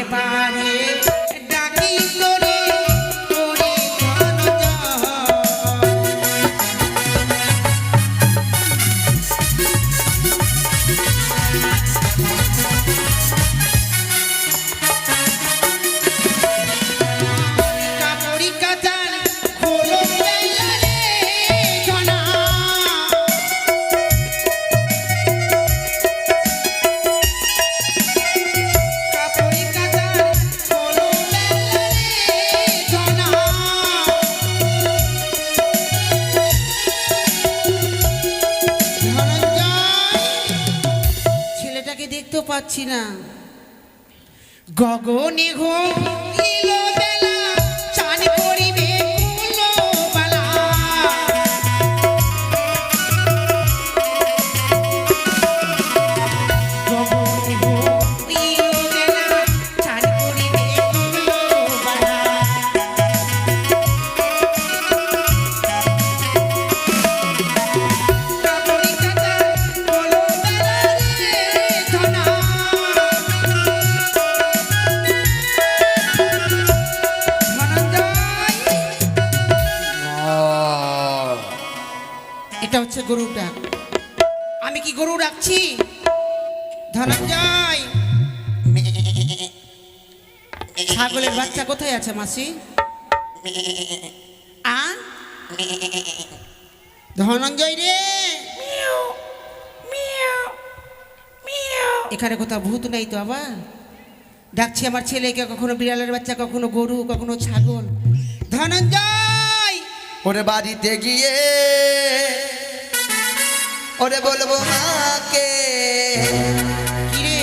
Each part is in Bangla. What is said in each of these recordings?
এবারে ডাকি তোরে তোরে কাপড়ি কাতান খোলো বেলা রে সোনা কাপড়ি কাতান খোলো বেলা রে সোনা ছেলেটাকে দেখতেও পাচ্ছি না গগনে ঘুমিল বেলা চাঁদ পড়িবে কুলো বালা গগনে ঘুমিল বেলা চাঁদ পড়িবে কুলো বালা কাপড়ি কাটা বলো বেলা রে ধনা এটা হচ্ছে গরুর ডাক আমি কি গরু রাখছি ধনঞ্জয় ছাগলের বাচ্চা কোথায় আছে মাসি আ ধনঞ্জয় রে এখানে কোথাও ভূত নাই তো আবার ডাকছি আমার ছেলেকে কখনো বিড়ালের বাচ্চা কখনো গরু কখনো ছাগল ধনঞ্জয় ওরে বাড়িতে গিয়ে ওরে বলবো মাকে কিরে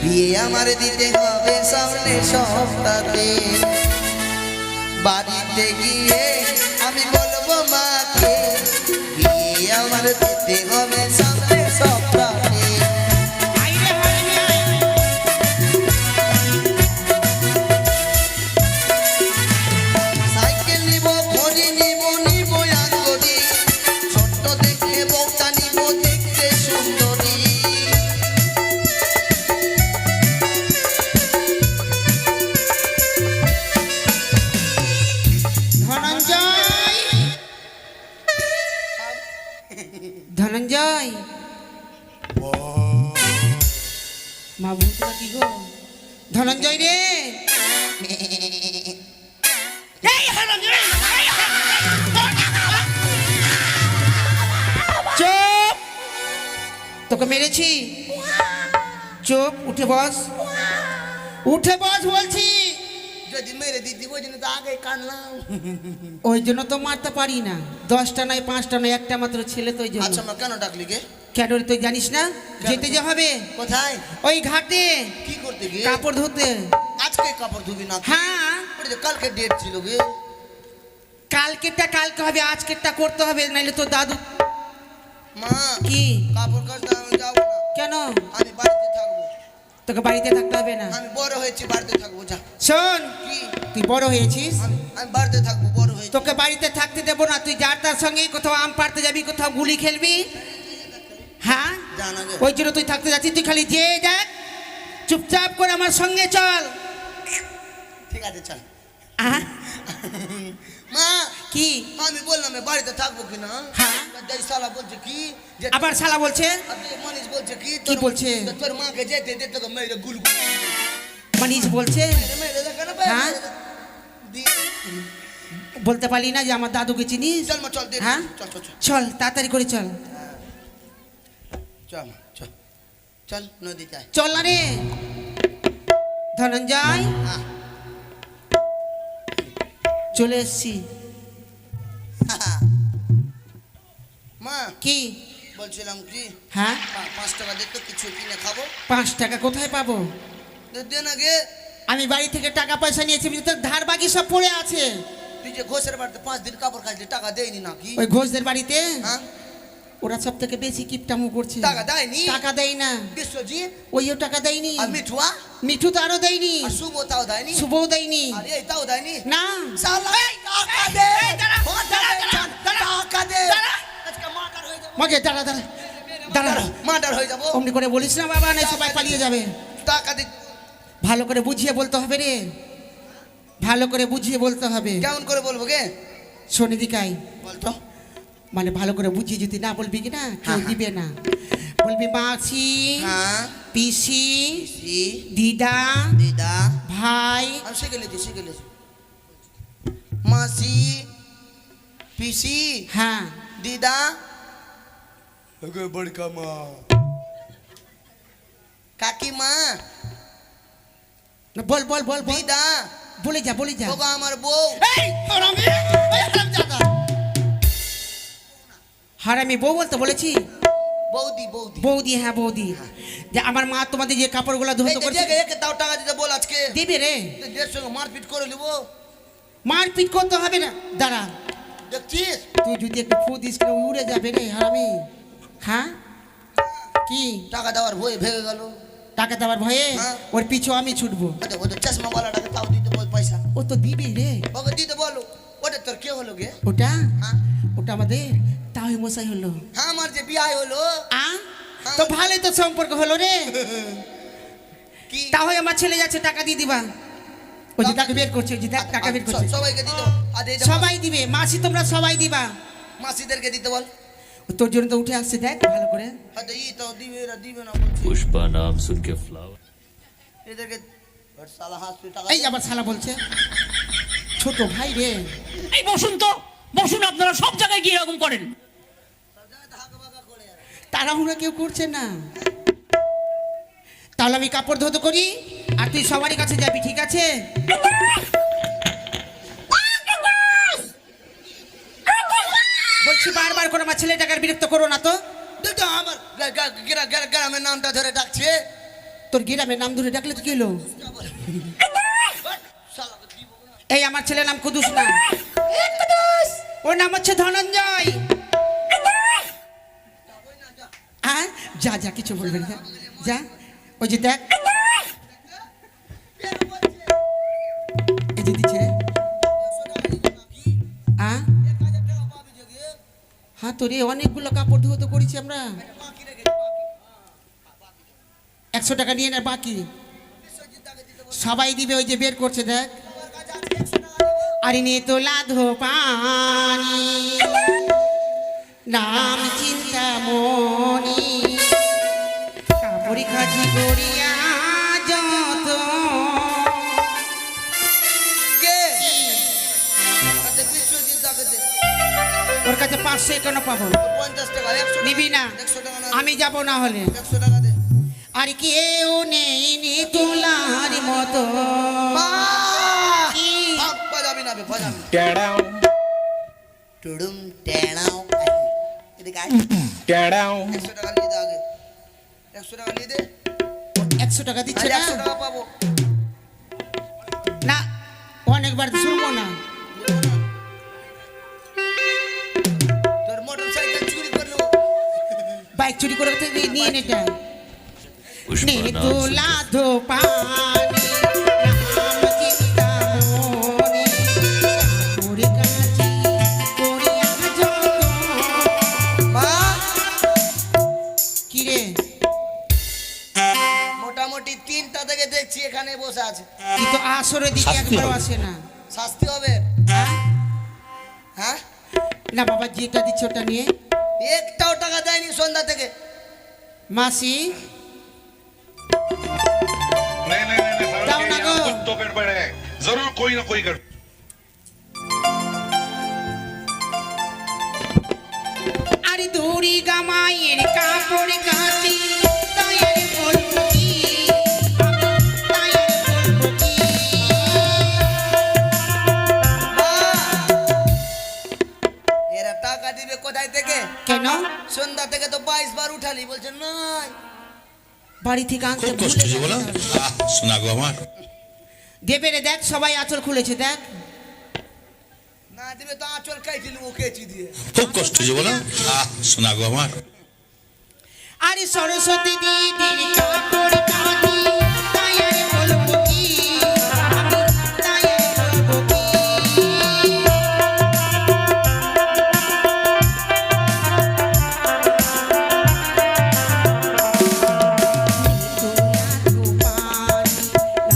বিয়ে আমার দিতে হবে সামনে সপ্তাহে বাড়িতে গিয়ে আমি বলবো মাকে বিয়ে আমার দিতে হবে সামনে সপ্তাহে আইরে হাইরে সাইকেল নিব ঘড়ি নিব নিব আঙ্গুরি ছোট্ট দেখে বউটা নিব দেখতে সুন্দরী ধনঞ্জয় ধনঞ্জয় মা ভূতটা কি গো ধনঞ্জয় রে চুপ তোকে মেরেছি চুপ উঠে বস উঠে বস বলছি যদি মেরে দিদি ওই জন্য তো আগে কানলাম ওই জন্য তো মারতে পারি না 10টা নয় 5টা নয় একটা মাত্র ছেলে তো ওই জন্য আচ্ছা মা কেন ডাকলি গে কেন রে তুই জানিস না যেতে যে হবে কোথায় ওই ঘাটে কি করতে গে কাপড় ধুতে আজকে কাপড় ধুবি না হ্যাঁ ওটা তো কালকে ডেট ছিল গে কালকেরটা কালকে হবে আজকেরটা করতে হবে নাইলে তো দাদু মা কি কাপড় কাচতে আমি যাবো না কেন আমি বাড়িতে থাকবো তোকে বাড়িতে থাকতে হবে না আমি বড় হয়েছি বাড়িতে থাকবো যা শোন কি তুই বড় হয়েছিস আমি বাড়িতে থাকবো বড় হয়েছি তোকে বাড়িতে থাকতে দেবো না তুই যার তার সঙ্গে কোথাও আম পাড়তে যাবি কোথাও গুলি খেলবি হ্যাঁ জানা গে ওই জন্য তুই থাকতে যাচ্ছিস তুই খালি যে দেখ চুপচাপ করে আমার সঙ্গে চল ঠিক আছে চল আহ, মা কি আমি বললাম আমি বাড়িতে থাকবো কি না হ্যাঁ। যাই শালা বলছে কি যে আবার শালা বলছে মনীষ বলছে কি কি বলছে? তোর মাকে যেতে দে তোকে মেরে গুল গুল মানিস বলছে মেরে দেখে না হ্যাঁ। বলতে পারলি না যে আমার দাদুকে চিনিস চল মা চল দে হ্যাঁ চল চল চল চল তাড়াতাড়ি করে চল চল মা চল চল নদী যাই চল না রে ধনঞ্জয় হ্যাঁ চলে এসছি মা কি বলছিলাম কি হ্যাঁ 5 টাকা দে তো কিছু কিনে খাবো 5 টাকা কোথায় পাবো দে না গে আমি বাড়ি থেকে টাকা পয়সা নিয়েছি তোর ধার বাকি সব পড়ে আছে তুই যে ঘোষের বাড়িতে 5 দিন কাপড় কাচলি টাকা দেয়নি নাকি ওই ঘোষদের বাড়িতে হ্যাঁ ওরা সব থেকে বেশি কিপটামু করছে টাকা দেয়নি টাকা দেয় না বিশ্বজিৎ ওইও টাকা দেয়নি আর মিঠুয়া মিঠু তো আরো দেয়নি আর শুভতাও দেয়নি শুভও দেয়নি আর এই তাও দেয়নি না শালা টাকা দে টাকা দে আজকে মার্ডার হয়ে যাবে মাকে দাঁড়া দাঁড়া দাঁড়া মার্ডার হয়ে যাবো অমনি করে বলিস না বাবা না সবাই পালিয়ে যাবে টাকা দে ভালো করে বুঝিয়ে বলতে হবে রে, ভালো করে বুঝিয়ে বলতে হবে। কেমন করে বলবো গে? শোনে দিকাই, বলতো। মানে ভালো করে বুঝিয়ে যদি না বলবি কি না কেউ হ্যাঁ। দিবে না। বলবি মাসি, হ্যাঁ। পিসি, পিসি, দিদা, দিদা। ভাই। আমি শিখে নিয়েছি। মাসি, পিসি, হ্যাঁ, দিদা, বড়কা মা, কাকিমা, বল বল বল বল, দিদা, বলে যা বলে যা। ওগো আমার বউ। হারামি বউ বলতে বলেছি? বৌদি। বৌদি, হ্যাঁ বৌদি। যে আমার মা তোমাদের যে কাপড়গুলো এই ধুতো যে করছে একে তাও টাকা দিতে বল আজকে। দিবে রে। এর সঙ্গে মারপিট করে নিবো। মারপিট করতে হবে না, দাঁড়া। দেখছিস? তুই যদি একটু ফু দিস কেন উড়ে যাবে রে হারামি। হ্যাঁ কি টাকা দেওয়ার ভয়ে ভেঙে গেল। টাকা দেওয়ার ভয়ে হ্যাঁ। ওর পিছু আমি ছুটবো। ওদের চশমা ওয়ালাটাকে তাও দিতে বল পয়সা। ও তো দিবি রে। ওকে দিতে বলো। ওটা তোর কে হলো গে? ওটা হ্যাঁ। ওটা আমাদের তাই মশাই হলো। হ্যাঁ, আমার যে বিয়ে হলো। তো ভালোই তো সম্পর্ক হলো রে। কি? তাহলে আমার ছেলে যাচ্ছে টাকা দিয়ে দিবা। ওই যে টাকা বের করছে, ওই যে দেখ টাকা বের করছে। সবাইকে দিতে আর এই যে সবাই দিবে, মাসি তোমরা সবাই দিবা। মাসিদেরকে দিতে বল। তোর জন্য তো উঠে আসছে, দেখ ভালো করে। হয়তো ই তো দিবে, এরা দিবে না বলছি। पुष्पा नाम सुन के फ्लावर এদেরকে সালা হাসপি টাকা। এই আবার শালা বলছে, ছোট ভাই রে। এই বসুন তো, বসুন। আপনারা সব জায়গায় গিয়ে এরকম করেন। তাড়াহুড়া কেউ করছে না। তাহলে আমি কাপড় ধুতো করি আর তুই সবারই কাছে যাবি, ঠিক আছে? বলছি বারবার করে আমার ছেলেটাকে বিরক্ত করো না তো। দেখো আমার গ্রামের নামটা ধরে ডাকছে। তোর গ্রামের নাম ধরে ডাকলে তো কি হলো? শালাকে দিব না। এই আমার ছেলের নাম কুদুস না, ওর নাম হচ্ছে ধনঞ্জয়। হ্যাঁ, যা যা কিছু বলবে না, যা। ওই যে দেখ, এই যে দিচ্ছে রে। হ্যাঁ তোরে অনেকগুলো কাপড় ধুতো করেছি আমরা। 100 টাকা নিয়ে না বাকি সবাই দিবে। ওই যে বের করছে দেখ। আরে নে তোলা ধো পানি নাম চিন্তামণি কাপড়ি খাজি করিয়া যত। কে? আচ্ছা, বিশ্বজিৎ দাকে দে। ওর কাছে 500 কেন পাবো? 50 টাকা, 100 টাকা। নিবি না? 100 টাকা না। আমি যাব না হলে। 100 টাকা দে। আর কেউ নেই নি তোলার মতো। মা! কি? থাক, বাজাবি না বে, বাজাবি। টুডুম টেড়াও। এদিকে আয়। 100 টাকা নিয়ে দে আগে। 100 টাকা নিয়ে দে। 100 টাকা দিচ্ছে আরে না? 100 টাকা পাবো। না, অনেকবার তো শুনবো না। তোর মোটরসাইকেল চুরি করলো। বাইক চুরি করে তো নিয়ে নেটা। पुष्पा নে नाम सुन তোলা ধো পানি নাম চিন্তামণি কাপড়ি খাজি করিয়া যত। মা! কি রে? মোটামুটি 3টা থেকে দেখছি এখানে বসে আছে। কিন্তু আসরে দিকে শাস্তি একবারও হবে। আসে না। শাস্তি হবে। হ্যাঁ? হ্যাঁ? না বাবা, যেটা দিচ্ছে ওটা নিয়ে। একটাও টাকা দেয়নি সন্ধ্যা থেকে। মাসি नहीं नहीं नहीं नहीं, जाओ सारों ना के गो। यहाँ कुछ तो गड़बड़ है। जरूर कोई ना कोई गड़बड़। আরে দড়ি গামাইয়ের কাপড় কাচি তাই আর বলবো কি, আমি তাই আর বলবো কি। মা! এরা টাকা দিবে কোথায় থেকে? কেন? সন্ধ্যা থেকে তো 22 বার উঠালি, বলছে নাই। বাড়ি থেকে আনতে খুব কষ্ট ভুলে যে বলো গেছে। শোনা গো আমার দেবে রে, দেখ সবাই আঁচল খুলেছে দেখ। না দিবে তো আঁচল কাইটি নেবো কেচি দিয়ে। খুব কষ্ট যে বলো শোনা গো আমার আরে সরস্বতী দিদির কাপড় কাচি তাই আর বলবো কি, আমি তাই আর বলবো কি। তোলা ধো পানি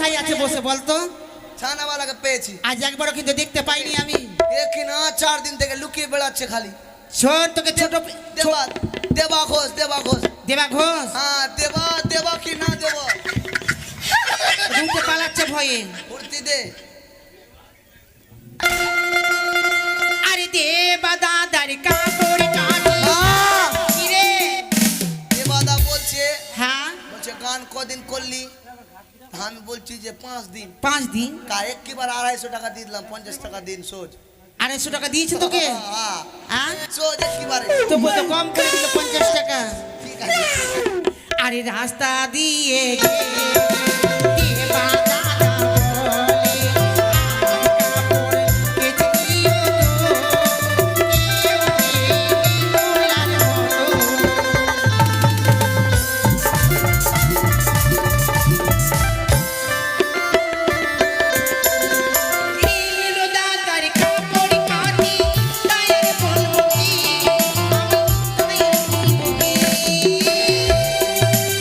কোথায় আছে বসে বলতো? ছানাওয়ালাকে পেয়েছি। আজ একবারও কিন্তু দেখতে পাইনি আমি। দেখি না 4 দিন থেকে লুকিয়ে বেড়াচ্ছে খালি। শোন, তোকে ছোট দেবা দেবা ঘোষ, দেবা ঘোষ। দেবা ঘোষ হ্যাঁ, দেবা দেবা কি না দেবা? রুমতে পালাচ্ছে ভয়ে। ফুর্তি দে। আরে দেবা দাদার কাপড় কাটি। আহ! কি রে? দেবাদা বলছে, হ্যাঁ, বলছে গান কদিন করলি? আমি বলছি যে 5 দিন। 5 দিন। একবার 250 টাকা দিয়ে দিলাম, 50 টাকা দিন সোজ। 250 টাকা দিয়েছে তোকে? হ্যাঁ, হ্যাঁ, সোজ একবারে। তো বলতো কম করে দিল 50 টাকা। ঠিক আছে। আরে রাস্তা দিয়ে গেলে দেবা দাদা বলে, আমার কাপড় কেচে দিও তো, কেউ নেই তোলার মতো। নীল দাদার কাপড় কাটি, তাই আর বলবো কি, আমি তাই আর বলবো কি।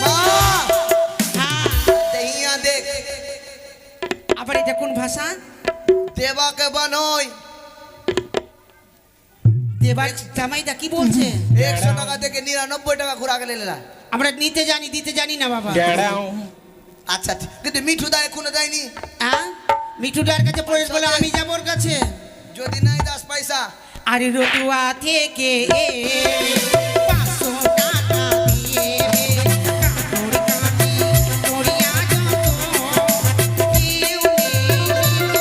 মা, হ্যাঁ, তেহিয়া দেখ। আবার এটা কোন ভাষা? দেবাকে বানই। দেবার জামাইদা কি বলছে? 100 টাকা থেকে 99 টাকা ঘুরা গেলে না। আমরা নিতে জানি, দিতে জানি না বাবা। আচ্ছা, কিন্তু মিঠু দা এখনো দেয়নি। হ্যাঁ, মিঠুদার কাছে পড়ে বলে আমি যাব ওর কাছে। যদি নাই 10 পয়সা। আরে রতুয়া থেকে 500 টাকা দিয়ে কাপড় কাটি করিয়া যত, কেউ নেই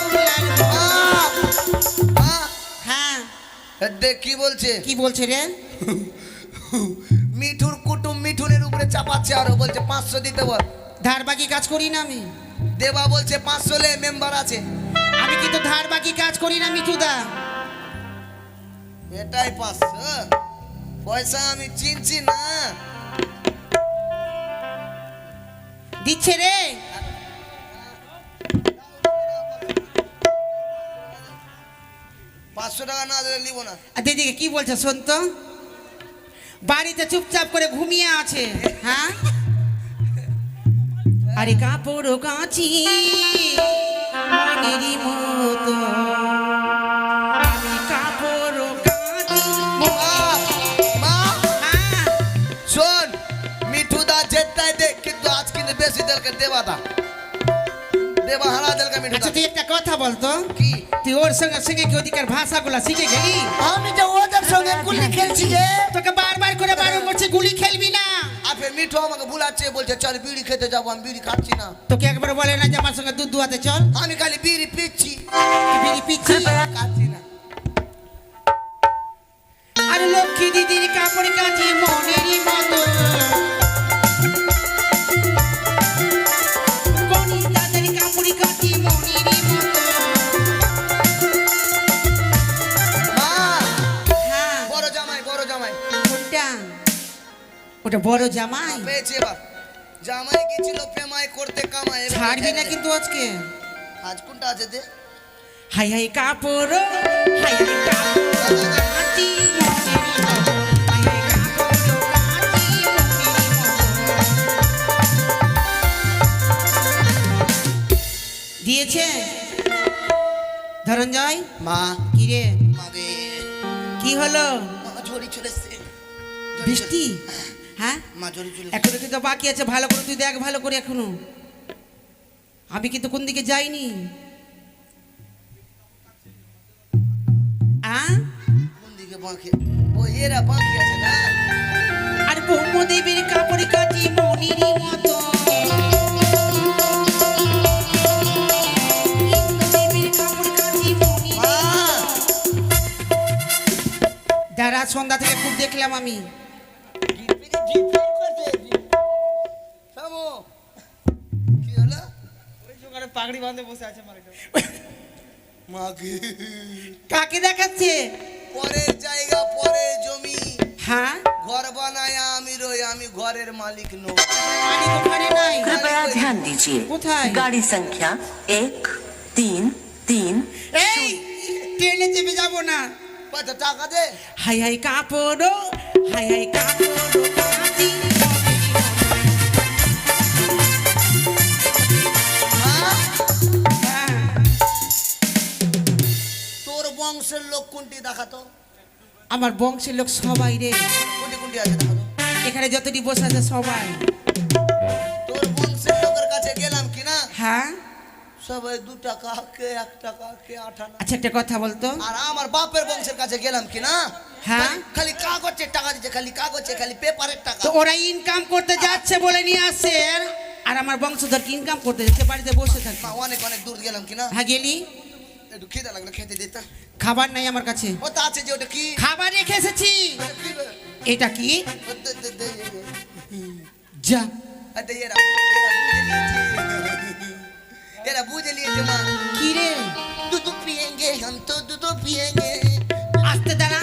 তোলার মতো। মা, হ্যাঁ, দেখ কি বলছে। কি বলছে রে? মিঠুর কুটুম মিঠুনের উপরে চাপাচ্ছে, আরো বলছে 500 দিতে বল। ধার বাকি কাজ করি না আমি। দেবা বলছে 500 লে, মেম্বার আছে। আমি কিন্তু ধার বাকি কাজ করি না মিঠুদা। এটাই 500 পয়সা আমি চিনছি না। দিচ্ছে রে। 500 টাকা না দিলে নিব না। আর দিদিকে কি বলছে শোন তো? বাড়িতে চুপচাপ করে ঘুমিয়ে আছে। হ্যাঁ, আরে কাপড় কাচি মনেরই মতো, আমি কাপড় কাচি। মা, মা, হ্যাঁ, শোন, মিঠু দা যেটাই দেখ, কিন্তু আজ কিন্তু বেশি দেলকে দেবাদা। দেবা হারা দেলকে মিঠু দা। আচ্ছা তুই একটা কথা বলতো, কি? তুই ওর সঙ্গে সঙ্গে কি ওদিকার ভাষাগুলা শিখে গেলি? আমি যে ওদের সঙ্গে গুলি খেলছি রে। তোকে বারবার করে বারণ করছে গুলি খেলবি না। আর ফের মিঠু আমাকে বুলাচ্ছে, বলছে চল বিড়ি খেতে যাবো। আমি বিড়ি খাচ্ছি না। তোকে একবার বলে না যে আমার সঙ্গে দুধ দুয়াতে চল? আমি খালি বিড়ি পিচ্ছি, তুই বিড়ি পিচ্ছি। খাচ্ছি না। আরে লক্ষ্মী দিদির কাপড় কাচি মনেরই মতো, গণি দাদার কাপড় কাচি মনেরই মতো। মা, হ্যাঁ, বড় জামাই, বড় জামাই কোনটা? ওটা বড় জামাই। পেয়েছে এবার। জামাই গেছিল প্রেমাই করতে কামাই। এবার ছাড়বি না কিন্তু আজকে। আজ কোনটা আছে দে? হাই হাই কাপড়, হাই হাই কাপড় কাচি মনেরই মতো, হাই হাই কাপড় কাচি মনেরই মতো। দিয়েছে ধরঞ্জয়। মা, কি রে? মাগে কি হলো? মা ঝড়ি চলে এসছে। বৃষ্টি? হ্যাঁ, মা ঝড়ি চলে এসছে। এখনো কিন্তু বাকি আছে, ভালো করে তুই দেখ ভালো করে এখনো। আমি কিন্তু কোন দিকে যাইনি। কোন দিকে বাঁকি? ও এরা বাঁকি আছে না। আর ব্রহ্মদেবের কাপড় কাচি মনেরই মতো, ইন্দ্রদেবের কাপড় কাচি মনেরই মা, মতো। যারা সন্ধ্যা থেকে খুব দেখলাম আমি। জিপিরি জিপিরি করছে। থামো। কি হলো? পাগড়ি বাঁধে বসে আছে মাগে কাকে দেখাচ্ছে? পরের জায়গা, পরের জমি। হ্যাঁ, ঘর বানায় আমি রই, আমি ঘরের মালিক নই। মালিক ওখানে নাই। कृपया ध्यान दीजिए কোথায়? गाड़ी संख्या 133 এই ট্রেনে চেপে যাবো না। কত টাকা দে? হাই হাই কাপড়, হাই হাই কাপড় কাচি মনেরই মতো। মা, বংশের লোক কোনটি দেখাতো? আমার বংশের লোক সবাই রে, কোনটি কোনটি আছে দেখাতো? এখানে যতটি বসে আছে সবাই। তোর বংশের লোকের কাছে গেলাম কি না, হ্যাঁ, সবাই 2 টাকা, কে 1 টাকা, কে 8 আনা। আচ্ছা একটা কথা বলতো, আর আমার বাপের বংশের কাছে গেলাম কি না, হ্যাঁ, খালি কাগজের টাকা দিচ্ছে, খালি কাগজে, খালি পেপারের টাকা। তো ওরা ইনকাম করতে যাচ্ছে বলে নিয়ে আসে, আর আমার বংশধর ইনকাম করতে যাচ্ছে, বাড়িতে বসে থাকে। মা, অনেক অনেক দূর গেলাম কি না, হ্যাঁ গেলি, একটু খিদে লাগলো, খেতে দিতা। খাবার নাই আমার কাছে, ওটা আছে যে, ওটা কি? খাবার রেখে এসেছি। ওটা কি বে? এটা কি? ও দে, দে, দে, দে। যা, আরে এরা এরা বুঝে নিয়েছে মা। কি রে, दूध पिएंगे हम तो दूध पिएंगे। আসতে দাঁড়া।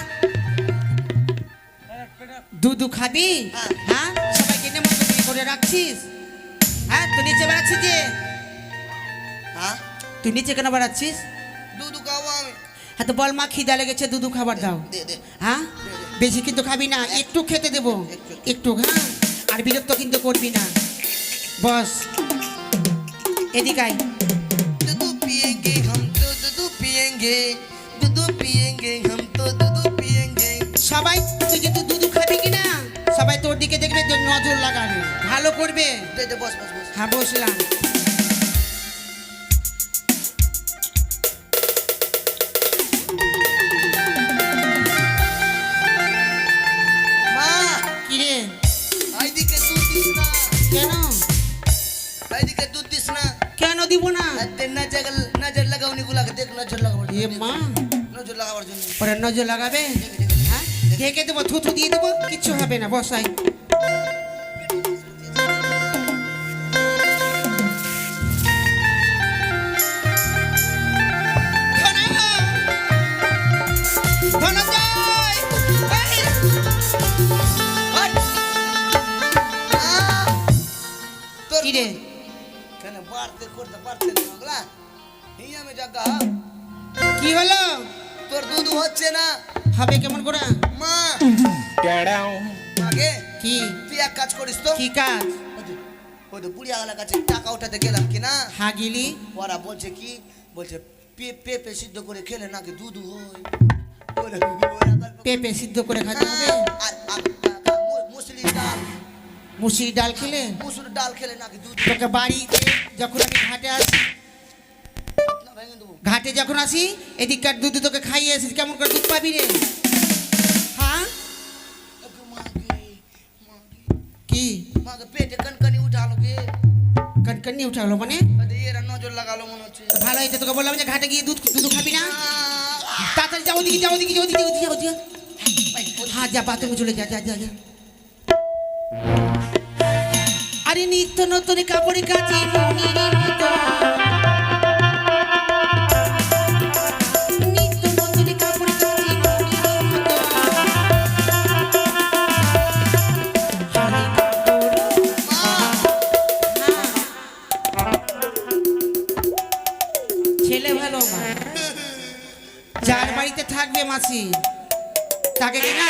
দুধ খাবি? হ্যাঁ। হ্যাঁ, সবাইকে নেমন্তন্ন করে রাখছিস? হ্যাঁ, তুই নিচে বেড়াচ্ছিস যে, হ্যাঁ, তুই নিচে কেন বেড়াচ্ছিস? दूध खावा আমি। হ্যাঁ, তো বল মা খিদা লেগেছে, দুধ খাবার দাও। দে দে। হ্যাঁ, বেশি কিন্তু খাবি না, একটু খেতে দেবো, একটু। হ্যাঁ, আর বিরক্ত কিন্তু করবি না। বস, এদিকে আয়। दूध पिएंगे हम तो दूध पिएंगे। दूध पिएंगे हम तो दूध पिएंगे। সবাই তুই কিন্তু দুধ খাবি কিনা, সবাই তোর দিকে দেখবে, তোর নজর লাগাবে, ভালো করবে। দে দে, বস বস বস। হ্যাঁ, বসলাম। মা, কি রে, এইদিকে দুধ দিস না। কেন এইদিকে দুধ দিস না। কেন দিব না? আতে নজর লাগাও নিগুলাকে, দেখ নজর লাগাবার এ জন্য। মা, নজর লাগাবার জন্য। ওরা নজর লাগাবে? হ্যাঁ, ঢেকে দেবো, থুথু দিয়ে দেবো, কিচ্ছু হবে না। বসাই। তোর কি রে, কেন বাড়তে করতে পারছে না ওগুলা? এই আমি জায়গা, কি হলো? তোর দুধ হচ্ছে না। হবে কেমন করে? মা, আগে কি তুই এক কাজ করিস তো। কি কাজ? ওই তো বুড়িয়াওয়ালার কাছে টাকা উঠাতে গেলাম কি না, হ্যাঁ গেলি, ওরা বলছে কি, বলছে পেঁপে সিদ্ধ করে খেলে নাকি দুধ হয়। পেঁপে সিদ্ধ করে খাতে হবে? আর মুসুরি ডাল, মুসুরি ডাল খেলে? মুসুর ডাল খেলে নাকি দুধ তোকে বাড়িতে যখন আমি ঘাটে আসি, না ভেঙে দেবো। ঘাটে যখন আসি, এদিককার দুধ তোকে খাইয়ে আসি, কেমন করে দুধ পাবি রে? হ্যাঁ, কি মাকে পেটে কনকনি উঠালো গে, কনকনি উঠালো মানে? এরা নজর লাগালো মনে হচ্ছে। ভালো হয়েছে, তোকে বললাম যে ঘাটে গিয়ে দুধ দুধ খাবি না। তাড়াতাড়ি যাও, ওদিকে যাও, ওদিকে যাও, ওদিকে ওদিকে যাও, ওদিকে। হ্যাঁ, যা বাথরুমে চলে যা, যা যা যা। আরে নিত্য নতুন কাপড়ে কাচি মনির মতো, নিত্য নতুন কাপড়ে কাচি মনির মতো। হারে কাপড়, হ্যাঁ। ছেলে ভালো মা, যার বাড়িতে থাকবে মাসি তাকে কিনা।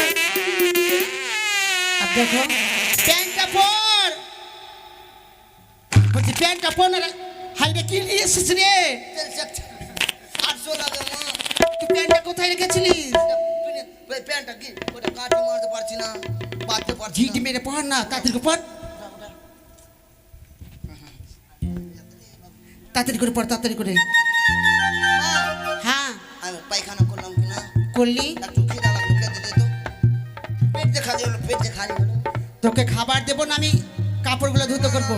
আর দেখো, প্যান্টটা পর, বলছি প্যান্টটা পর না। হাই রে, কি নিয়ে এসেছিস রে? 800 লাগে মা। তুই প্যান্টটা কোথায় রেখেছিলিস? প্যান্টটা কি ওটা কাটি মারতে পারছি না, বাঁধতে পারছি ঝিটি মেরে পর না, তাড়াতাড়ি পর, তাড়াতাড়ি করে পর, তাড়াতাড়ি করে। মা, হ্যাঁ, আমি পায়খানা করলাম কি না, করলি? একটু খিদা লাগলো, খেতে দে তো। পেট যে খালি হলো, পেট যে খালি হলো। তোকে খাবার দেবো না, আমি কাপড়গুলো ধুতে করবো।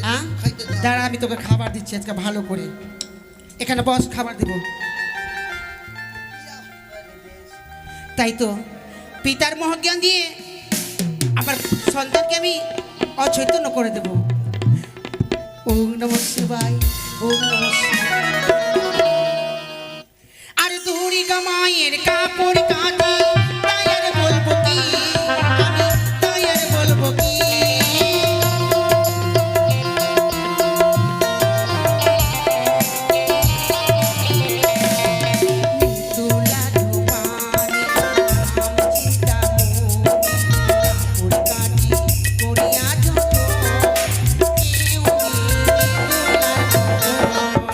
হ্যাঁ, দাঁড়া, আমি তোকে খাবার দিচ্ছি আজকে ভালো করে। এখানে বস, খাবার দেবো। তাই তো পিতার মহাজ্ঞান দিয়ে আমার সন্তানকে আমি অচৈতন্য করে দেব। ওম নমঃ শিবায়, ওম নমঃ শিবায়। আর দুর্গা মায়ের কাপড় কাঁদি, তাই আর বলবো কি আমি, তাই আর বলবো কি। তুলা ধোপানি নাম চিন্তামণি, কাপড় কাঁদি করিয়া যত, কেউ নেই তুলা ধোপ।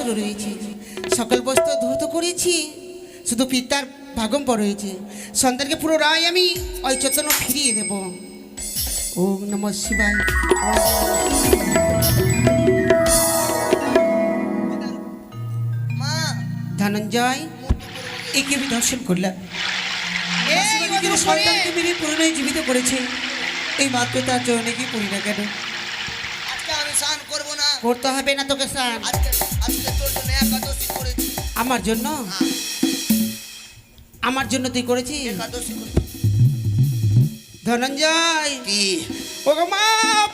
বস্ত্র রয়েছে, সকল বস্ত্র ধৌত করেছি, শুধু পিতার ভাগম্বর রয়েছে। সন্তানকে পুনরায় আমি ওই চৈতন্য ফিরিয়ে দেব। ওম নমঃ শিবায়। মা ধনঞ্জয়, একে আমি দর্শন করলাম। এই নিজের সন্তানকে মেরে পুনরায় জীবিত করেছে, এই মাত্র তার চরণে কি পড়ি না কেন? আজকে আমি স্নান করবো না। করতে হবে না তোকে স্নান। আজকে আজকে তোর জন্য একাদশী করেছি। আমার জন্য? আমার জন্য তুই করেছিস? একাদশী করেছি। ধনঞ্জয়, কি ও গো মা,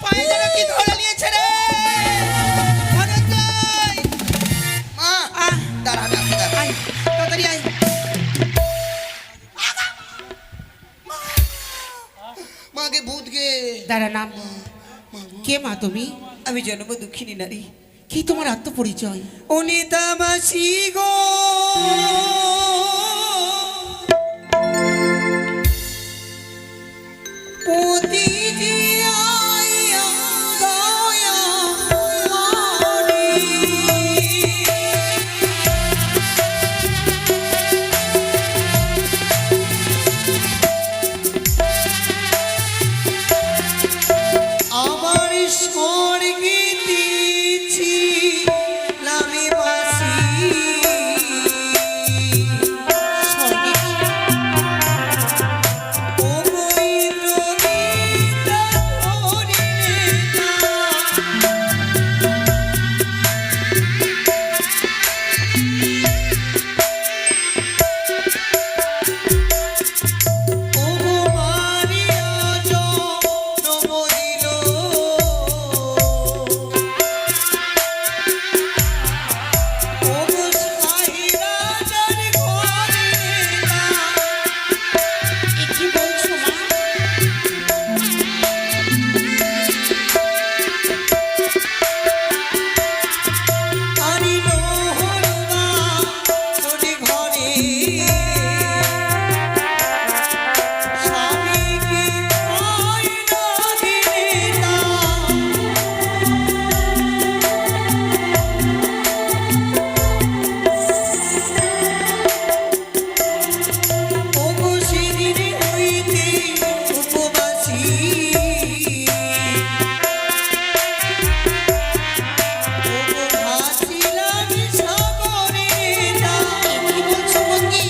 পায়ে যেন কি ধরে নিয়েছে রে। ধনঞ্জয়, মা আহ, দাঁড়া দাঁড়া দাঁড়া। আয়, তাড়াতাড়ি আয়। মাকে ভূতকে দাঁড়া, নাম। কে মা তুমি? আমি জন্ম দুঃখিনী নারী, কি তোমার আত্মপরিচয়? অনিতা মাসি গো। পতি জিয়া দয়া মারি। আমার স্বর্গে দিয়েছি নামে বাসি। স্বর্গে কি? ও মৈত্রীতা ধরিলে না। ও গো মারিয়া জন্ম দিল। ও গো সাহিরা যার ঘরে না। এ কি বলছো মা? আনিল হলুদা তোরে ঘরে। স্বামীকে পায় না দিলে না। ও গো সেদিন হইতে উপবাসী। ও গো ভাসিলাম সাগরে না। এ কি বলছো বন্দি?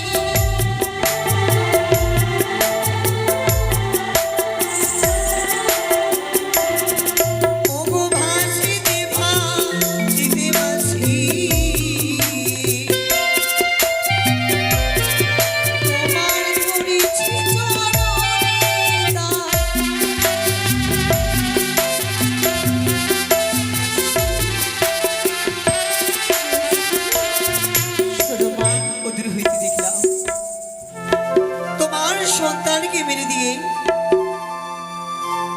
ও গো ভাসিতে ভাসিতে ভাসি। তোমার করেছি চরণে দান। শোনো মা, ওদের হইতে দেখলাম তোমার সন্তানকে মেরে দিয়ে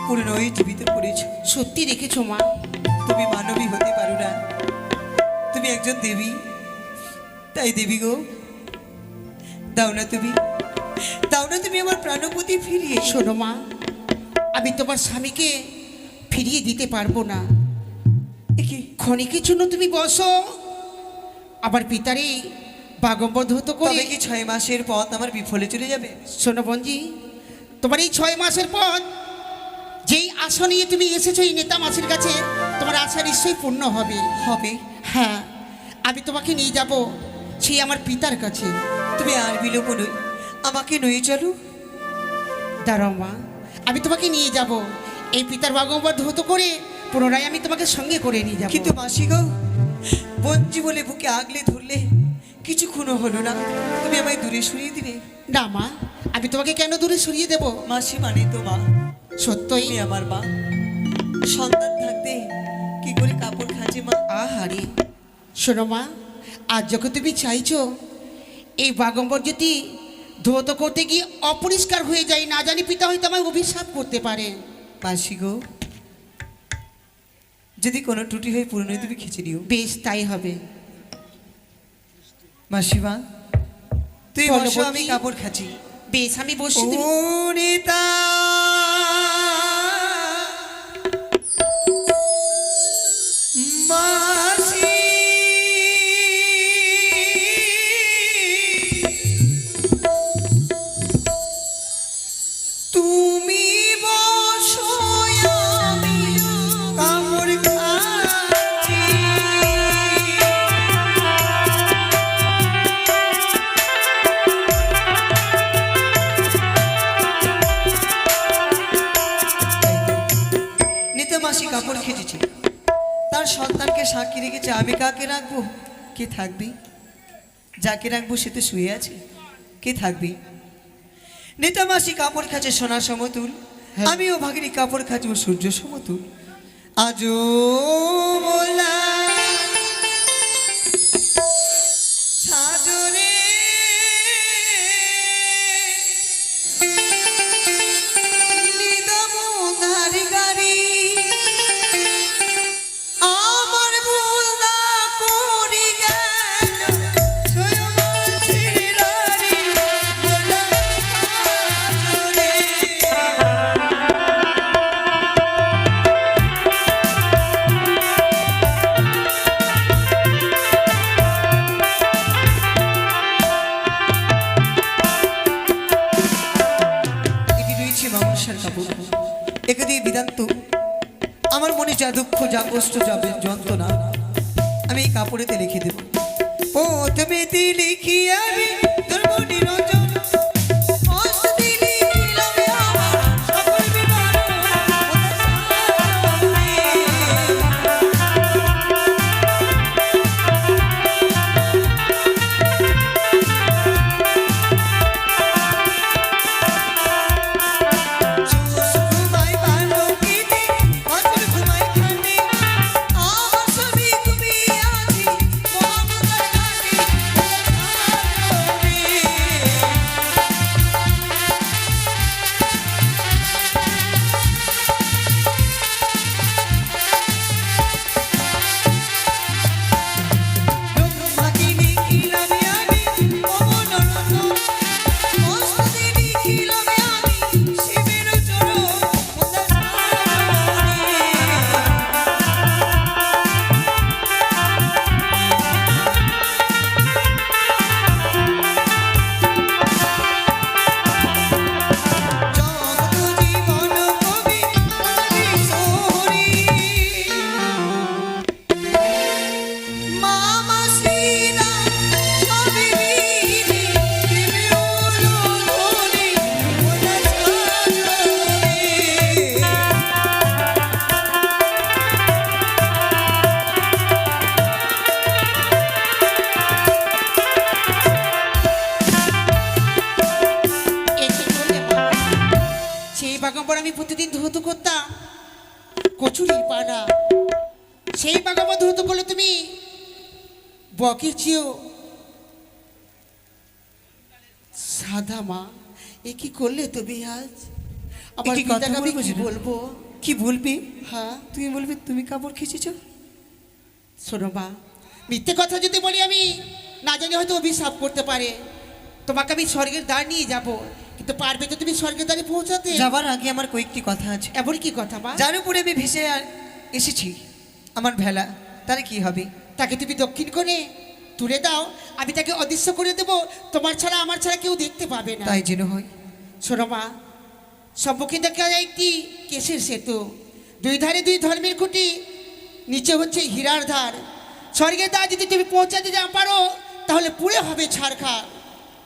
পুনরায় জীবিত করেছ। সত্যি দেখেছো মা? তুমি মানবী হতে পারো না, তুমি একজন দেবী। তাই দেবী গো, দাও না তুমি, দাও না তুমি আমার প্রাণপতি ফিরিয়ে। শোনো মা, আমি তোমার স্বামীকে ফিরিয়ে দিতে পারবো না। একে ক্ষণিকের জন্য তুমি বসো, আবার পিতারে বাগম্বর ধৌত করে। তবে কি 6 মাসের পথ আমার বিফলে চলে যাবে? শোনো বঞ্জি, তোমার এই 6 মাসের পর যেই আশা নিয়ে তুমি এসেছো এই নেতা মাসের কাছে, তোমার আশা নিশ্চয়ই পূর্ণ হবে। হবে। হ্যাঁ, আমি তোমাকে নিয়ে যাব সেই আমার পিতার কাছে। তুমি আর বিলম্ব নই, আমাকে নয়ে চলো। দাঁড়াও মা, আমি তোমাকে নিয়ে যাব এই পিতার বাগম্বর ধৌত করে, পুনরায় আমি তোমাকে সঙ্গে করে নিয়ে যাব। কিন্তু মাসি গো, বঞ্জি বলে বুকে আগলে ধরলে কিছুক্ষণও হলো না, তুমি আমায় দূরে সরিয়ে দিলে। না মা, আমি তোমাকে কেন দূরে সরিয়ে দেব? মাসি মানে তো মা, সত্যই। তুমি আমার মা। সন্তান থাকতে কি করে কাপড় খাঁচে মা? আহারে, শোনো মা, আজ যখন তুমি চাইছো এই বাগম্বর যদি ধৌত করতে গিয়ে অপরিষ্কার হয়ে যায়, না জানি পিতা হয়তো আমায় অভিশাপ করতে পারে। মাসি গো, যদি কোনো ত্রুটি হয়ে পুরনো তুমি খেঁচে নিও। বেশ, তাই হবে। মাসিমা, তুই বলো বসো, আমি বলছি। কাপড় খাঁচি। বেশ, আমি বসছি। তুমি- অনিতা মাসি মাসিকে রেখেছে, আমি কাকে রাখবো? কে থাকবি? যাকে রাখবো সে তো শুয়ে আছে, কে থাকবি? নেতা মাসি কাপড় খাচ্ছে সোনার সমতুল, আমিও ভাগিনী কাপড় খাচ্ছি সূর্য সমতুল। আজও মোলা সাজরে নিদম নারী গাড়ি আমার ভুল না করি গেল সয়মাছির নারী মোলা সাজরে। এটি রয়েছে মামসার কাপড়, একে দিয়ে বিদান্ত আমার মনে যা দুঃখ, যা কষ্ট, যা যন্ত্রণা আমি এই কাপড়েতে লিখে দেব। ও তুমি লিখি আমি তোর মনে রঞ্জন বাগাম্বর আমি প্রতিদিন ধৌত করতাম কচুরি পানা, সেই বাগাম্বর ধৌত করলে তুমি বকের চেয়েও সাদা। মা এ কি করলে তুমি আজ? আমার এ কি কথা পিতাকে আমি বলবো কি সেটা? বলবো? কি বলবি? হ্যাঁ তুমি বলবি তুমি কাপড় খেয়েছিস? শোনো মা, মিথ্যে কথা যদি বলি আমি না জানি হয়তো অভিশাপ করতে পারে। তোমাকে আমি স্বর্গের দ্বার নিয়ে যাব, কিন্তু পারবে তো তুমি স্বর্গের দ্বারে পৌঁছাতে? যাবার আগে আমার কয়েকটি কথা আছে। এমন কি কথা মা? যার উপরে আমি ভেসে এসেছি, আমার ভেলা, তার কি হবে? তাকে তুমি দক্ষিণ কোণে তুলে দাও, আমি তাকে অদৃশ্য করে দেব। তোমার ছাড়া আমার ছাড়া কেউ দেখতে পাবে না। তাই যেন হয়। শোনো মা, সম্মুখে দেখা যায় একটি কেশের সেতু, দুই ধারে দুই ধর্মের খুঁটি, নিচে হচ্ছে হীরার ধার। স্বর্গের দ্বার যদি তুমি পৌঁছাতে না পারো তাহলে পুড়ে হবে ছারখার।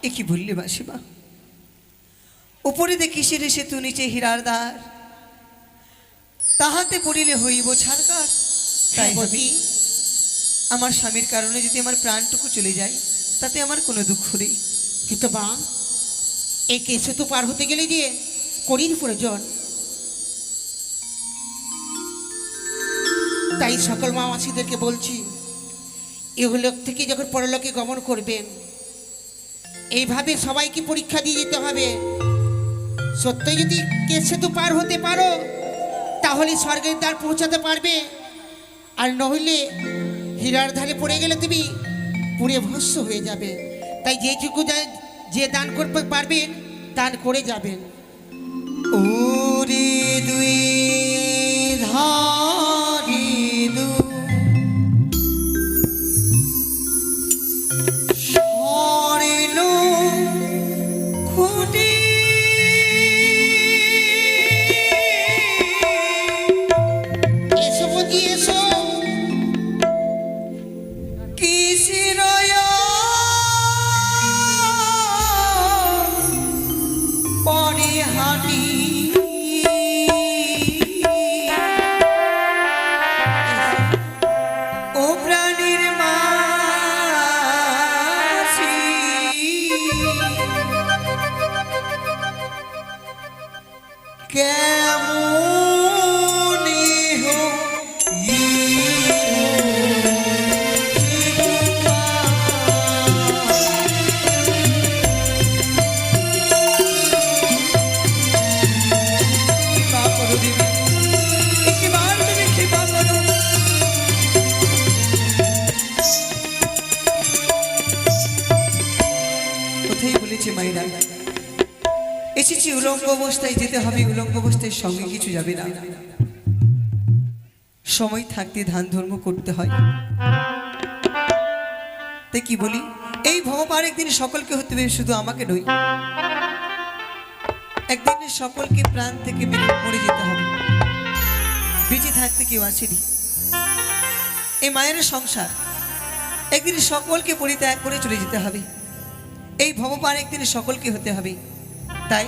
এ কি বললি মাসিমা? উপরে দেখি সেরে সেতু, নিচে হীরার দ্বার, তাহাতে পড়িলে হইব ছারকার। তাই ভাবি আমার স্বামীর কারণে যদি আমার প্রাণটুকু চলে যায় তাতে আমার কোনো দুঃখ নেই। কিন্তু মা, এই কেশ সেতু পার হতে গেলে যে করির প্রয়োজন। তাই সকল মা মাসিদেরকে বলছি, ইহলোক থেকে যখন পরলোকে গমন করবেন এইভাবে সবাইকে পরীক্ষা দিয়ে যেতে হবে। সত্যই যদি কেশ সেতু পার হতে পারো তাহলে স্বর্গের দ্বার পৌঁছাতে পারবে, আর নইলে হীরার ধারে পড়ে গেলে তুমি পুড়ে ভস্ম হয়ে যাবে। তাই যেটুকু যে দান করতে পারবেন দান করে যাবেন। ওরে দুই ধারে স্বর্ণ খুঁটি, এসো বুঝি এসো, কিসের পরে হাঁটি ও এসেছে মায়েরা, এসেছি উলঙ্গ অবস্থায়, যেতে হবে উলঙ্গ অবস্থায়, সঙ্গে কিছু যাবে না। সময় থাকতে ধান ধর্ম করতে হয়। তাই কি বলি, এই ভগবান একদিন সকলকে হতে হবে, শুধু আমাকে নয়। একদিন সকলকে প্রাণ থেকে মরে যেতে হবে। বেঁচে থাকতে কেউ আসেনি। এই মায়ের সংসার একদিন সকলকে পরিত্যাগ করে চলে যেতে হবে। এই ভগবান একদিন সকলকে হতে হবে। তাই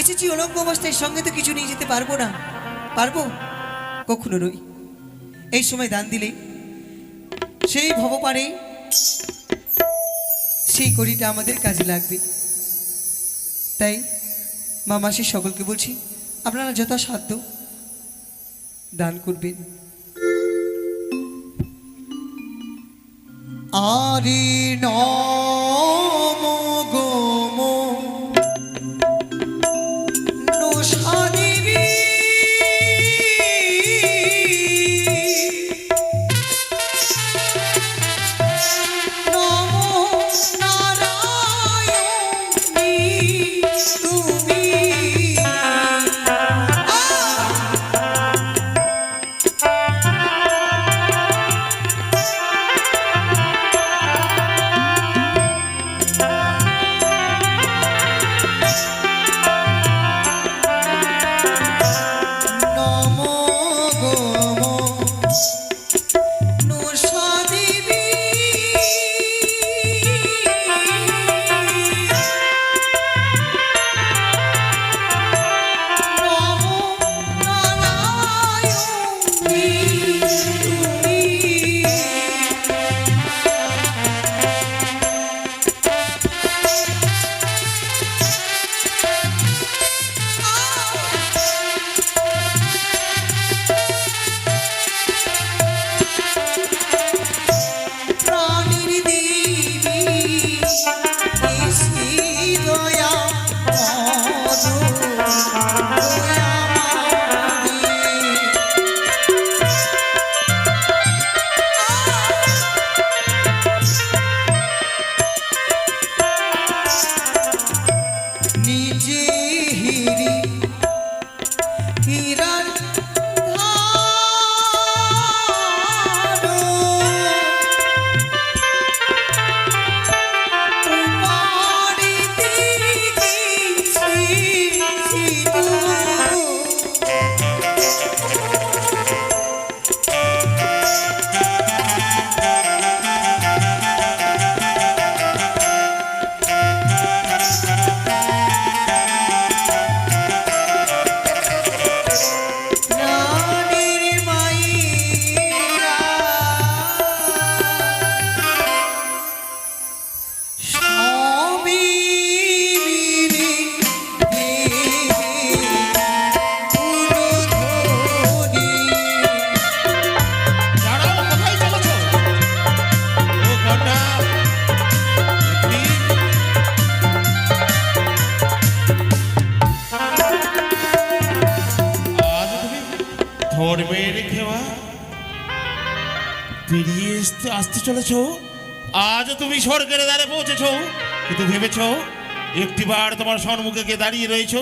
এসেছি অলঙ্গ অবস্থায়, সঙ্গে তো কিছু নিয়ে যেতে পারবো না। পারবো? কখনো নই। এই সময় দান দিলে সেই ভগবানে সেই কড়িটা আমাদের কাজে লাগবে। তাই মা মাসি সকলকে বলছি, আপনারা যথাসাধ্য দান করবেন। আরে নম গোম নসাদেবী নম নারায়ণী তুমি নম গোম নসাদেবী নম নারায়ণী তুমি প্রাণীর দেবী এসে দয়া মধু দয়া নিজে হিরি হীরার ধারো উপাড়িতে গেছি সিধু। প্রাণের মায়েরা সবে মিলে উলুধ্বনি। দাঁড়াও, কোথায় চলেছো? ও কন্যা, একটি আজ তুমি ধর্মের খেওয়া পেরিয়ে আসতে চলেছ। আজ তুমি স্বর্গের দ্বারে পৌঁছেছ, কিন্তু ভেবেছ একটিবার তোমার সম্মুখে কে দাঁড়িয়ে রয়েছ।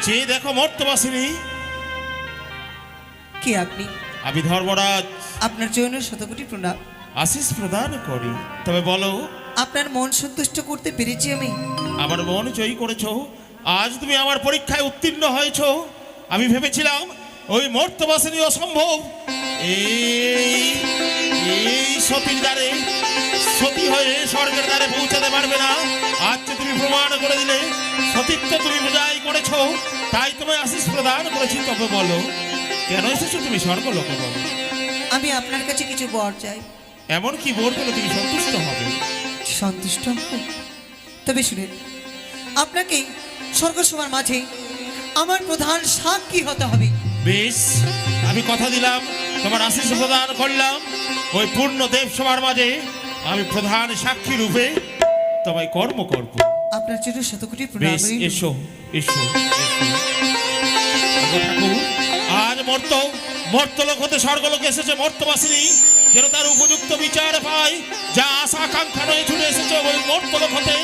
চেয়ে দেখো মর্তবাসিনী। কে আপনি? আমি ধর্মরাজ, আপনার জন্য শতকোটি প্রণাম। আশিস প্রদান করি। তবে বলো, আপনার মন সন্তুষ্ট করতে পেরেছি আমি। আমার মন জয়ী করেছো। আজ তুমি আমার পরীক্ষায় উত্তীর্ণ হয়েছ। আমি ভেবেছিলাম ওই মর্তবাসিনী অসম্ভব, এই সতীর দ্বারে সতী হয়ে স্বর্গের দ্বারে পৌঁছাতে পারবে না। আজ যে তুমি প্রমাণ করে দিলে সতীত্ব তুমি বোঝাই করেছো, তাই তোমায় আশিস প্রদান করেছি। তবে বলো, কেন এসেছো তুমি স্বর্গলোকে? বলো। আমি আপনার কাছে কিছু বর চাই। এমন কি বর পেলে তুমি সন্তুষ্ট হবে? সন্তুষ্ট হব? তবে শুনেন, আপনাকে স্বর্গসভার মাঝে আমার প্রধান সাক্ষী হতে হবে। বেশ, আমি কথা দিলাম, তোমার আশিস প্রদান করলাম। ওই পূর্ণ দেব সভার মাঝে আমি প্রধান সাক্ষী রূপে তোমায় কর্ম করব। আপনার জন্য শতকোটি প্রণাম বেশ, রইল। এসো এসো এসো। ওগো ঠাকুর, আজ মর্তলোক হতে স্বর্গলোকে এসেছে মর্তবাসিনী, যেন তার উপযুক্ত বিচার পায়। যা আশা আকাঙ্ক্ষা নয় ছুটে এসেছে ওই মর্তলোক হতে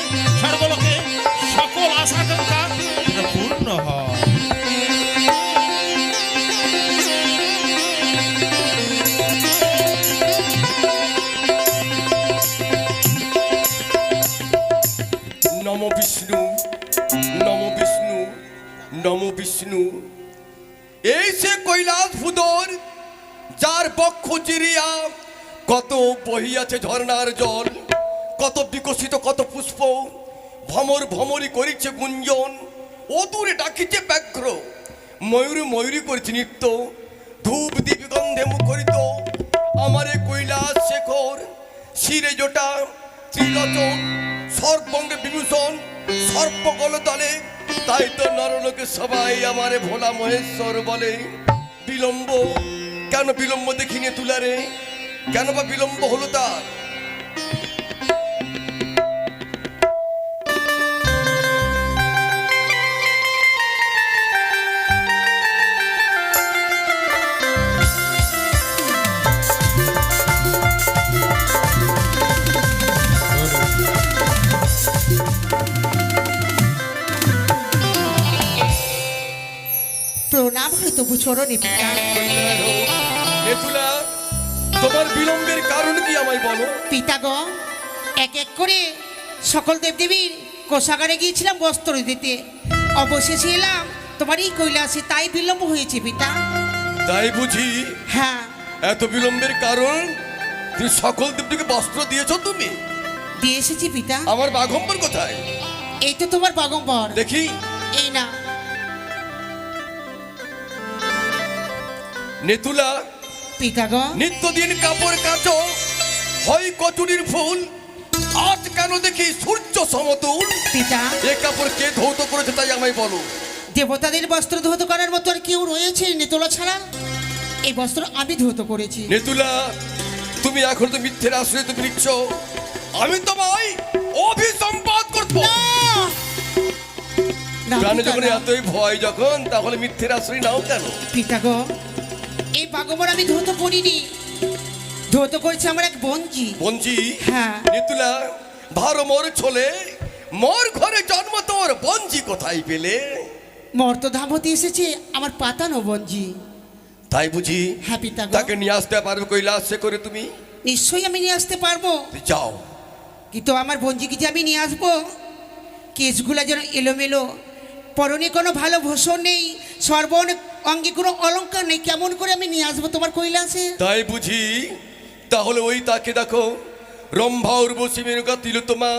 নমো বিষ্ণু। এই সে কৈলাস ভূদর, যার বক্ষ চিরিয়া কত বহিয়াছে ঝর্ণার জল, কত বিকশিত কত পুষ্প, ভমর ভমরি করিছে গুঞ্জন, অদূরে ডাকিছে ব্যাঘ্র, ময়ূর ময়ূরী করেছে নৃত্য, ধূপ দীপ গন্ধে মুখরিত আমার এ কৈলাস শেখর, শিরে জোটা ত্রিলোচন, সর্বঙ্গে বিভূষণ, সর্পগল তলে, তাই তো নরলোকে সবাই আমারে ভোলা মহেশ্বর বলে। বিলম্ব কেন, বিলম্ব দেখিনি তুলারে, কেন বা বিলম্ব হলো তার? প্রণাম হয় তবু চরণে পিতা। নেতুলা, তোমার বিলম্বের কারণ কি আমায় বলো? পিতাগ, এক এক করে সকল দেবদেবীর কোষাগারে গিয়েছিলাম বস্ত্র দিতে, অবশেষে এলাম তোমার এই কৈলাসে, তাই বিলম্ব হয়েছে পিতা। তাই বুঝি? হ্যাঁ। এত বিলম্বের কারণ তুমি সকল দেবীকে বস্ত্র দিয়েছো? তুমি দিয়ে এসেছি পিতা। আমার বাঘম্বর কোথায়? এই তো তোমার বাগম্বর, দেখি। এই না। নেতুলা, পিতাগ, নিত্যদিন কাপড় কাচো, হয় কচুরির ফুল, আজ কেন দেখি সূর্য সমতুল? পিতা, এ কাপড় কে ধৌত করেছে তাই আমায় বলো। দেবতাদের বস্ত্র ধৌত করার মতো আর কেউ রয়েছে নেতলা ছাড়া? এই বস্ত্র আমি ধৌত করেছি। নেতুলা, তুমি এখন তো মিথ্যের আশ্রয় তুমি নিচ্ছ, আমি তোমায় অভিসম্পাদ করবো। না, প্রাণে পিতা, যখন না। এতই ভয় যখন, তাহলে মিথ্যের আশ্রয় নাও কেন? পিতাগ, এই বাগম্বর আমি ধৌত করিনি, ধৌত করেছে আমার এক বঞ্জি। বঞ্জি? হ্যাঁ। নেতুলা, ভারো মোর ছোলে, মোর ঘরে জন্ম তোর বঞ্জি কোথায় পেলে? মর্তধাম হতে এসেছে আমার পাতানো বঞ্জি। তাই বুঝি? হ্যাঁ পিতাগ, তাকে নিয়ে আসতে পারবে কৈলাসে করে তুমি? নিশ্চয়ই আমি নিয়ে আসতে পারবো, যাও। কিন্তু আমার বঞ্জিকে যে আমি নিয়ে আসবো, কেসগুলা যেন এলোমেলো, পরনে কোনো ভালো ভূষণ নেই, সর্বন অঙ্গে কোনো অলংকার নেই, কেমন করে আমি নিয়ে আসবো তোমার কৈলাসে? তাই বুঝি? তাহলে ওই তাকে দেখো, রম্ভা উর্বশী মেনকা তিলোত্তমা,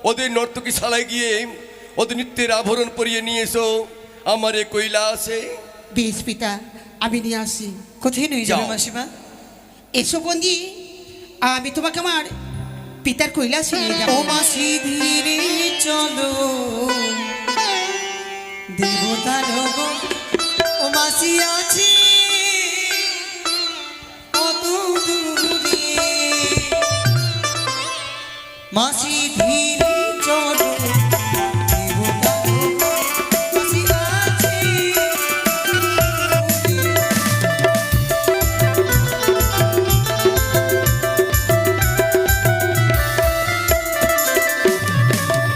ওদের নর্তকী শালায় গিয়ে ওদের নৃত্যের আভরণ পরিয়ে নিয়ে এসো আমার এ কৈলাসে। বেশ পিতা, আমি নিয়ে আসি। কোথায় নিয়ে যাবে যাও। মাসিমা? এসো বঞ্জি, আমি তোমাকে আমার পিতার কৈলাসে নিয়ে ও যাবো। মাসি ধীরে চলো, দেবতার গো, ও মাসি আছে কত দূরে, মাসি ধীরে চলো, দেবতার গো, মাসি আছে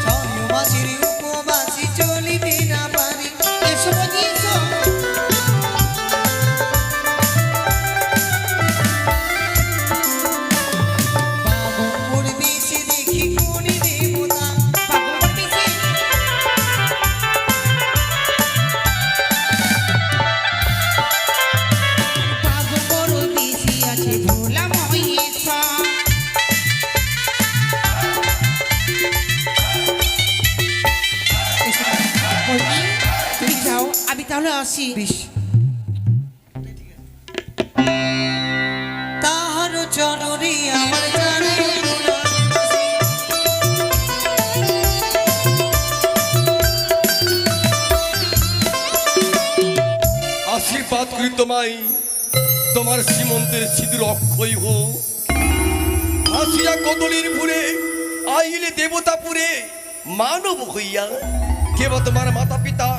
ছয় মাসের উপবাসী চলিতে না পারে। এসো বঞ্জি, এসো। বাগম্বর বেশে দেখি কোন দেবতা, বাগম্বর বেশে? বাগম্বর বেশে আছে ভোলা মহেশ্বর। বঞ্জি, তুমি যাও, আমি তাহলে আসি। বিষ তাহার চরণে আমার জানে আশীর্বাদ করি তোমায়, তোমার সীমন্তের সিঁদুর অক্ষয় হোক। আসিয়া কদলির পুরে, আইলে দেবতাপুরে, মানব হইয়া, কে বা তোমার মাতা পিতা,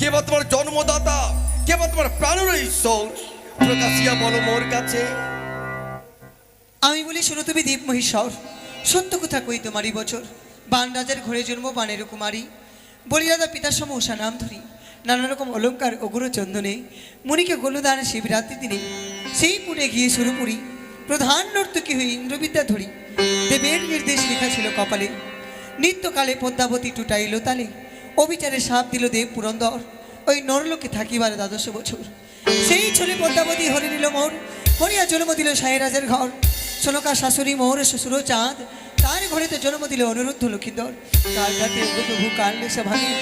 কে বা তোমার জন্মদাতা, কে বা তোমার প্রাণের ঈশ্বর, প্রকাশিয়া বলো মোর কাছে। আমি বলি, শোনো তুমি দেব মহিষর, সত্য কথা কই তোমারই বছর, বান রাজার ঘরে জন্ম বানের কুমারী, বলিরাজা পিতার সম উষা নাম ধরি, নানা রকম অলঙ্কার অগুর চন্দনে, মুনিকে গোলদান শিবরাত্রি দিনে, সেই পুরে গিয়ে সুরপুরি, প্রধান নর্তকী হয়ে ইন্দ্রবিদ্যা ধরি, দেবের নির্দেশ লেখা ছিল কপালে, নিত্যকালে পদ্মাবতী টুটাইল তালে, অবিচারে সাপ দিল দেব পুরন্দর, ওই নরলোকে থাকিবার 12 বছর। সেই ছেলে পদ্মাবতী হরি নিল মোর, হরিয়া জন্ম দিল সাহেরাজের ঘর। সোনকা শাশুড়ি মোর শ্বশুর চাঁদ, তার ঘরেতে জন্ম দিল অনুরুদ্ধ লক্ষিন্দর। কাল রাতে প্রভু কাল সে ভাঙে,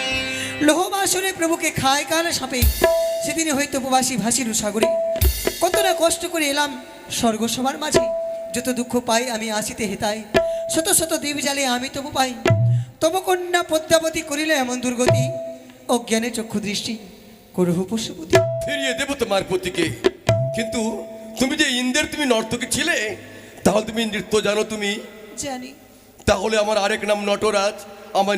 লোহ বাসরে প্রভুকে খায় কাল সাপে। সেদিনে হয়তো উপবাসী ভাসির সাগরে, কত না কষ্ট করে এলাম স্বর্গসভার মাঝে। যত দুঃখ পাই আমি আসিতে হেতাই, শত শত দ্বীপ জালে আমি তবু পাই। তবু কন্যা পদ্মাবতী করিল এমন দুর্গতি, অজ্ঞানে চক্ষু দৃষ্টি করহ পশুপতি। ফিরিয়ে দেবো তোমার পতিকে, কিন্তু তুমি যে ইন্দ্রের তুমি নর্তকী ছিলে, তাহলে তুমি নৃত্য জানো তুমি? জানি। তাহলে আমার আরেক নাম নটরাজ, আমার